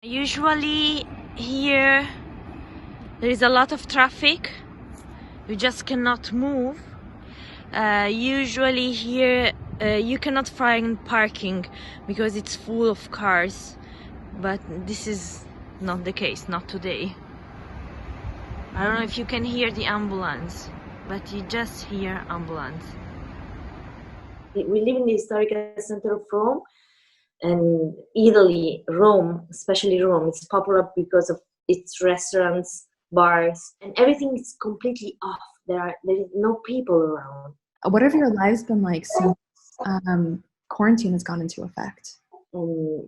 Usually here there is a lot of traffic. You just cannot move. Usually here you cannot find parking because it's full of cars, but this is not the case, not today. I don't know if you can hear the ambulance, but you just hear ambulance. We live in the historical center of Rome, and Italy, Rome, especially Rome, it's popular because of its restaurants, bars, and everything is completely off. There is no people around. What have your lives been like since quarantine has gone into effect?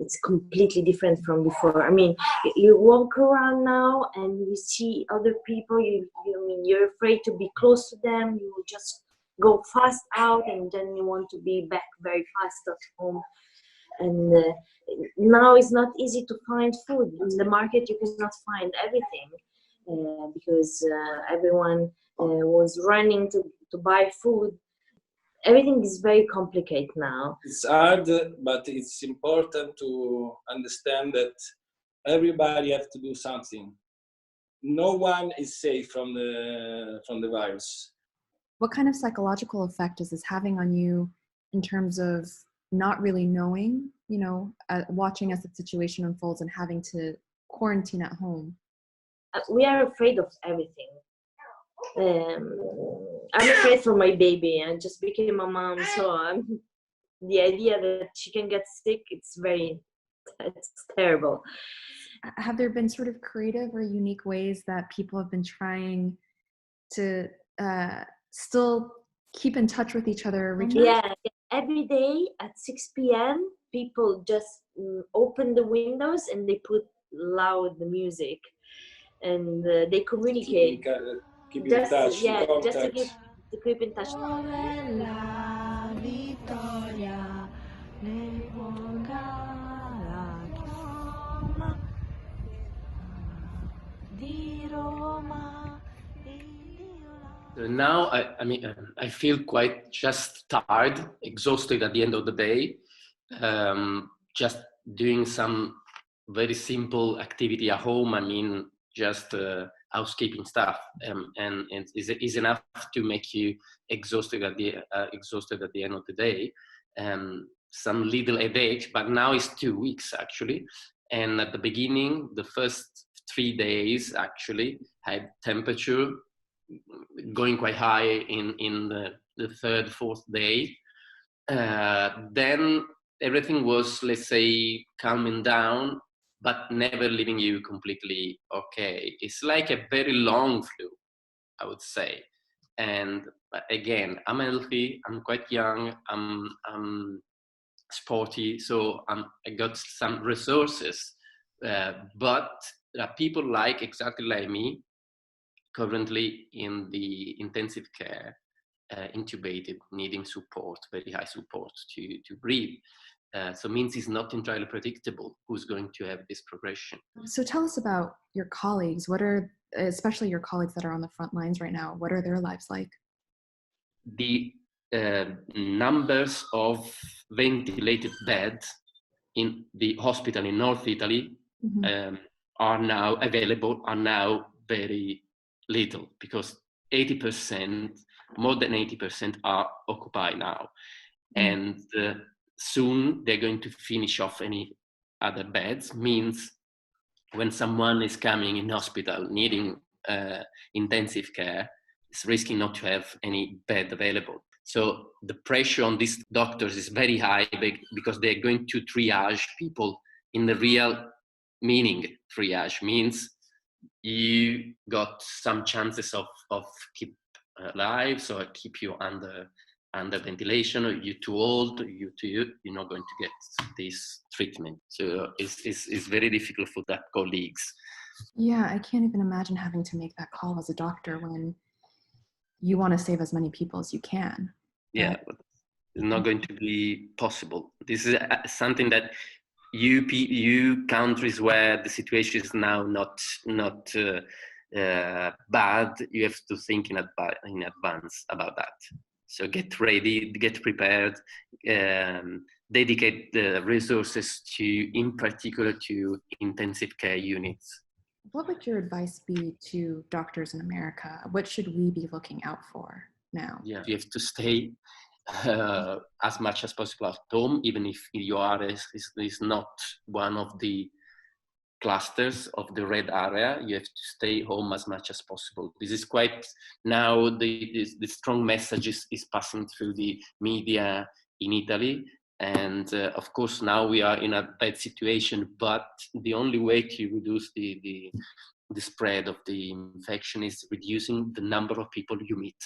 It's completely different from before. I mean, you walk around now and you see other people. You're afraid to be close to them. You just go fast out, and then you want to be back very fast at home. And now it's not easy to find food in the market. You cannot find everything because everyone was running to buy food. Everything is very complicated now. It's hard, but it's important to understand that everybody has to do something. No one is safe from the virus. What kind of psychological effect is this having on you in terms of not really knowing, watching as the situation unfolds and having to quarantine at home? We are afraid of everything. I'm afraid for my baby. I just became a mom, so the idea that she can get sick, it's terrible. Have there been sort of creative or unique ways that people have been trying to still keep in touch with each other? Yeah, every day at 6 p.m. people just open the windows and they put loud music, and they communicate. Keep in touch. Just to keep in touch. Now, I feel quite just tired, exhausted at the end of the day. Just doing some very simple activity at home. Just housekeeping stuff, and it is enough to make you exhausted at the end of the day. Some little headache, but now it's 2 weeks actually. And at the beginning, the first 3 days actually had temperature going quite high in the third, fourth day. Then everything was, let's say, calming down, but never leaving you completely okay. It's like a very long flu, I would say. And again, I'm healthy, I'm quite young, I'm sporty, so I got some resources. But there are people exactly like me, currently in the intensive care, intubated, needing support, very high support to breathe. So means it's not entirely predictable who's going to have this progression. So tell us about your colleagues. Especially your colleagues that are on the front lines right now, what are their lives like? The numbers of ventilated beds in the hospital in North Italy are now available, are now very little, because 80%, more than 80% are occupied now. And soon they're going to finish off any other beds. Means when someone is coming in hospital needing intensive care, it's risking not to have any bed available. So the pressure on these doctors is very high because they're going to triage people in the real meaning. Triage means you got some chances of keep alive, so keep you under ventilation, or you're too old, you're not going to get this treatment. So it's very difficult for that colleagues. Yeah, I can't even imagine having to make that call as a doctor when you want to save as many people as you can. Yeah, but it's not going to be possible. This is something that you countries where the situation is now not bad, you have to think in advance about that. So get ready, get prepared, dedicate the resources to, in particular, to intensive care units. What would your advice be to doctors in America? What should we be looking out for now? Yeah, you have to stay as much as possible at home, even if your area is not one of the clusters of the red area. You have to stay home as much as possible. This is quite, now the strong message is passing through the media in Italy. And of course, now we are in a bad situation, but the only way to reduce the spread of the infection is reducing the number of people you meet.